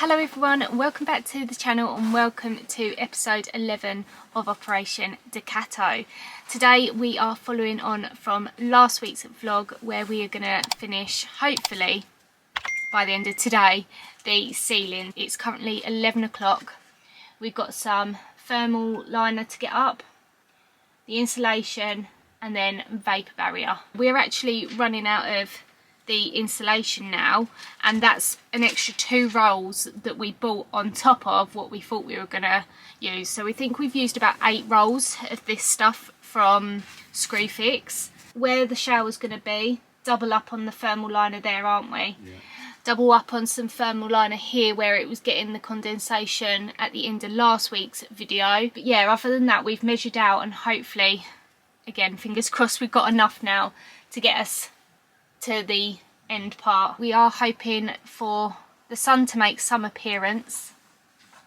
Hello everyone, welcome back to the channel and welcome to episode 11 of Operation Ducato. Today we are following on from last week's vlog where we are going to finish, hopefully by the end of today, the ceiling. It's currently 11 o'clock. We've got some thermal liner to get up, the insulation and then vapour barrier. We're actually running out of the insulation now, and that's an extra 2 rolls that we bought on top of what we thought we were gonna use. So we think we've used about 8 rolls of this stuff from Screwfix. Where the shower's gonna be, double up on the thermal liner there, aren't we? Yeah. Double up on some thermal liner here where it was getting the condensation at the end of last week's video. But yeah, other than that, we've measured out and hopefully, again, fingers crossed, we've got enough now to get us to the end part. We are hoping for the sun to make some appearance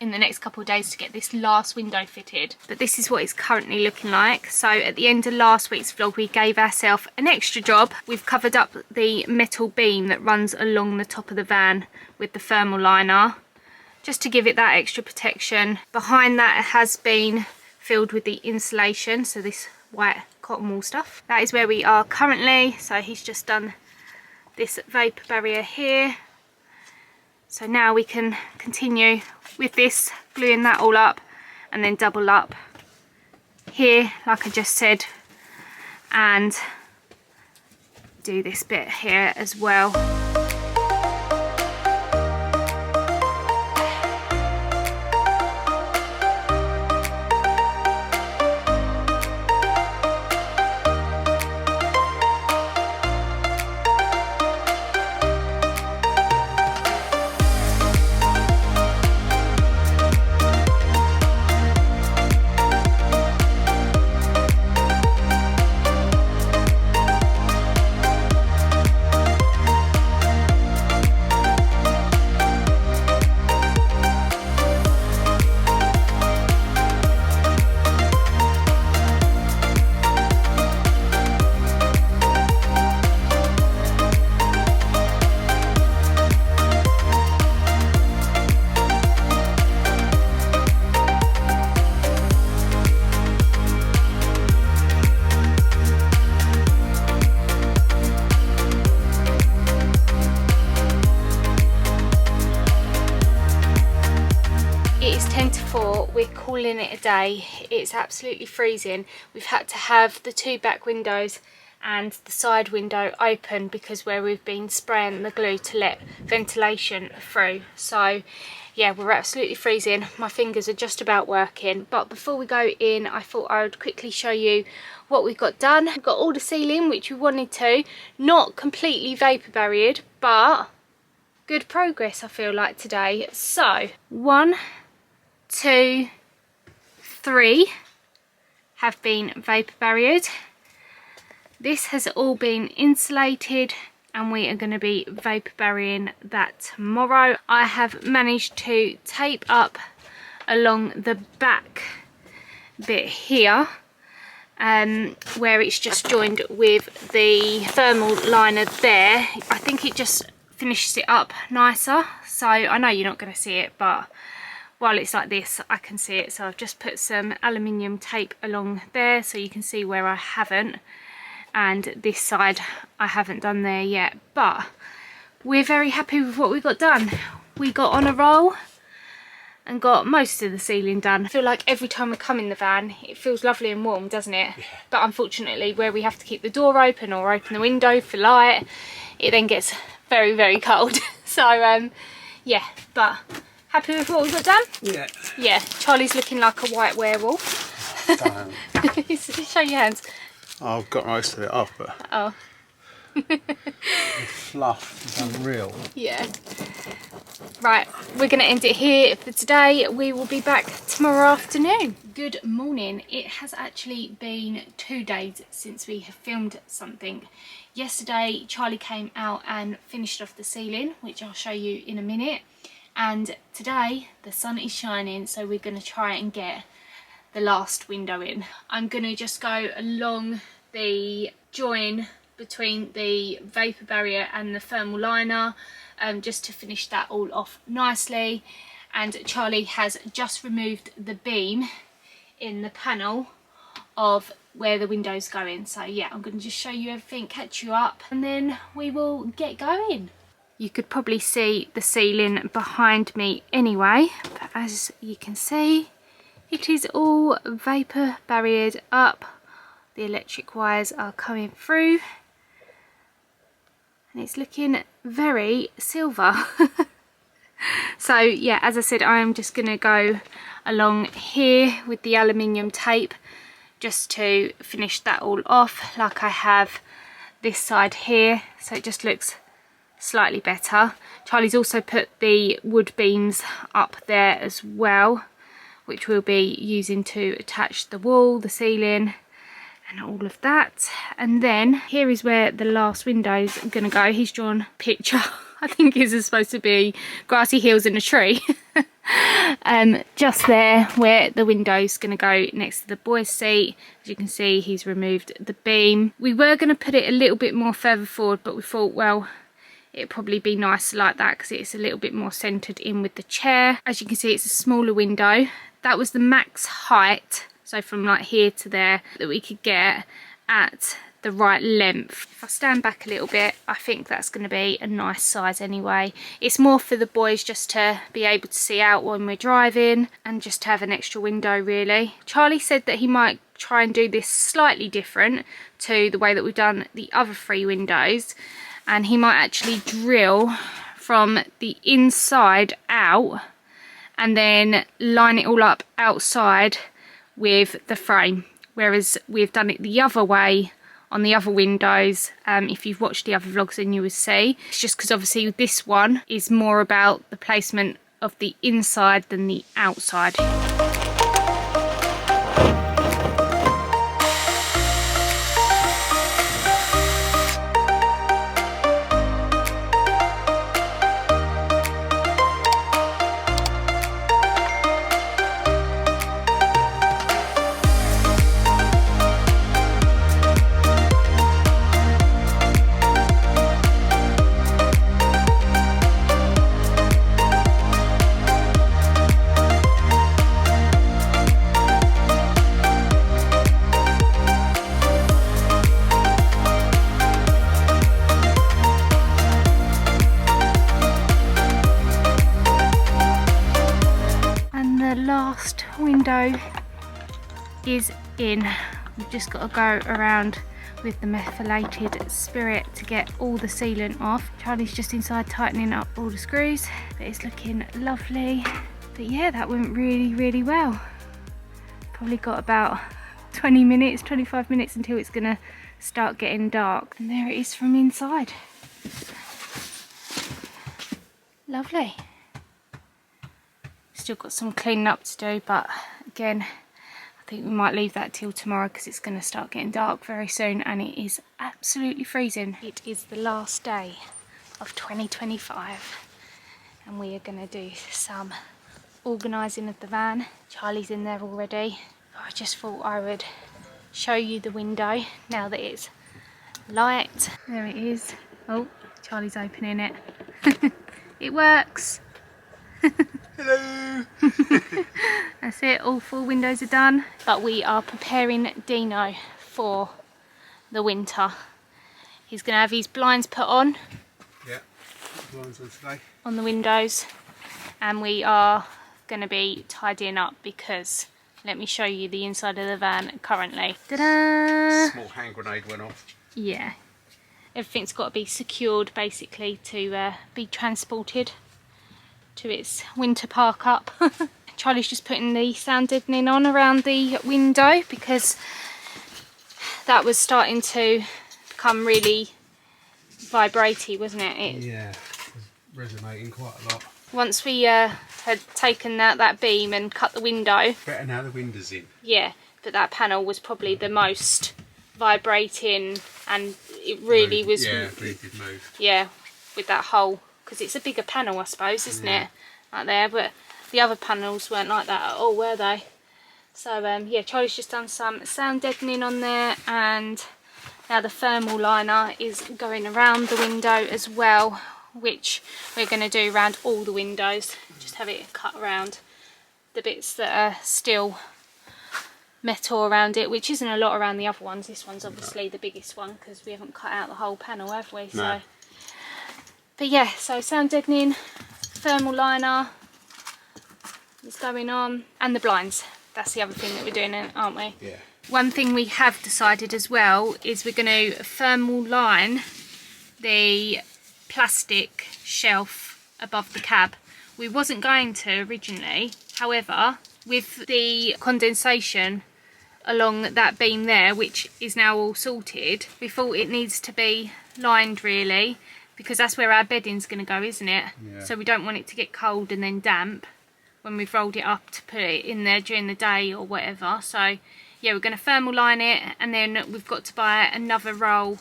in the next couple of days to get this last window fitted. But this is what it's currently looking like. So at the end of last week's vlog we gave ourselves an extra job. We've covered up the metal beam that runs along the top of the van with the thermal liner, just to give it that extra protection. Behind that it has been filled with the insulation, so this white cotton wool stuff. That is where we are currently. So he's just done this vapour barrier here, so now we can continue with this, gluing that all up and then double up here like I just said, and do this bit here as well. We're calling it a day. It's absolutely freezing. We've had to have the 2 back windows and the side window open because where we've been spraying the glue to let ventilation through. So yeah, we're absolutely freezing. My fingers are just about working. But before we go in, I thought I would quickly show you what we've got done. We've got all the ceiling, which we wanted to. Not completely vapour barriered, but good progress I feel like today. So 1, 2, 3 have been vapour barriered. This has all been insulated and we are going to be vapour barriering that tomorrow. I have managed to tape up along the back bit here where it's just joined with the thermal liner there. I think it just finishes it up nicer. So I know you're not going to see it, but while it's like this I can see it. So I've just put some aluminium tape along there so you can see where I haven't, and this side I haven't done there yet. But we're very happy with what we got done. We got on a roll and got most of the ceiling done. I feel like every time we come in the van it feels lovely and warm, doesn't it? Yeah. But unfortunately where we have to keep the door open or open the window for light, it then gets very, very cold. So yeah, but happy with what we've got done? Yeah. Yeah, Charlie's looking like a white werewolf. Damn. Show your hands. Oh, I've got most of it off, but oh. The fluff is unreal. Yeah. Right, we're going to end it here for today. We will be back tomorrow afternoon. Good morning. It has actually been 2 days since we have filmed something. Yesterday, Charlie came out and finished off the ceiling, which I'll show you in a minute. And today the sun is shining, so we're going to try and get the last window in. I'm going to just go along the join between the vapor barrier and the thermal liner, just to finish that all off nicely. And Charlie has just removed the beam in the panel of where the window's going. So yeah, I'm going to just show you everything, catch you up, and then we will get going. You could probably see the ceiling behind me anyway, but as you can see, it is all vapor barriered up. The electric wires are coming through and it's looking very silver. So yeah, as I said, I am just going to go along here with the aluminium tape just to finish that all off, like I have this side here, so it just looks slightly better. Charlie's also put the wood beams up there as well, which we'll be using to attach the wall, the ceiling and all of that. And then here is where the last window's gonna go. He's drawn a picture. I think this is supposed to be grassy hills in a tree. Just there where the window's gonna go next to the boys' seat. As you can see, he's removed the beam. We were gonna put it a little bit more further forward, but we thought, well, it'd probably be nice like that because it's a little bit more centered in with the chair. As you can see, it's a smaller window. That was the max height, so from like here to there, that we could get at the right length. If I stand back a little bit, I think that's going to be a nice size anyway. It's more for the boys just to be able to see out when we're driving and just to have an extra window really. Charlie said that he might try and do this slightly different to the way that we've done the other 3 windows, and he might actually drill from the inside out and then line it all up outside with the frame, whereas we've done it the other way on the other windows. If you've watched the other vlogs, then you will see. It's just because obviously this one is more about the placement of the inside than the outside. Last window is in. We've just got to go around with the methylated spirit to get all the sealant off. Charlie's just inside tightening up all the screws, but it's looking lovely. But yeah, that went really well. Probably got about 20 minutes, 25 minutes until it's gonna start getting dark. And there it is from inside. Lovely. Still got some cleaning up to do, but again, I think we might leave that till tomorrow because it's going to start getting dark very soon and it is absolutely freezing. It is the last day of 2025 and we are going to do some organising of the van. Charlie's in there already. I just thought I would show you the window now that it's light. There it is. Oh, Charlie's opening it. It works. Hello! That's it, all 4 windows are done. But we are preparing Deano for the winter. He's going to have his blinds put on. Yeah, blinds on today. On the windows. And we are going to be tidying up because, let me show you the inside of the van currently. Ta-da! Small hand grenade went off. Yeah. Everything's got to be secured basically to be transported to its winter park up. Charlie's just putting the sound deadening on around the window because that was starting to become really vibratey, wasn't it? Yeah, it was resonating quite a lot. Once we had taken that beam and cut the window. Better now the window's in. Yeah, but that panel was probably the most vibrating and it really was... Yeah, really did move. Yeah, with that hole. Because it's a bigger panel, I suppose, isn't it? Like there, but the other panels weren't like that at all, were they? So yeah, Charlie's just done some sound deadening on there and Now the thermal liner is going around the window as well, which we're going to do around all the windows. Just have it cut around the bits that are still metal around it, which isn't a lot around the other ones. This one's obviously the biggest one because we haven't cut out the whole panel, have we? No. So, but yeah, so sound deadening, thermal liner is going on, and the blinds. That's the other thing that we're doing, aren't we? Yeah. One thing we have decided as well is we're going to thermal line the plastic shelf above the cab. We wasn't going to originally, however, with the condensation along that beam there, which is now all sorted, we thought it needs to be lined really, because that's where our bedding's going to go, isn't it? Yeah. So we don't want it to get cold and then damp when we've rolled it up to put it in there during the day or whatever. So yeah, we're going to thermal line it, and then we've got to buy another roll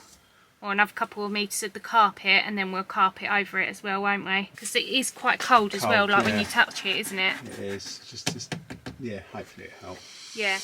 or another couple of metres of the carpet, and then we'll carpet over it as well, won't we? Because it is quite cold as well, like when you touch it, isn't it? It is. Just yeah, hopefully it helps. Yeah.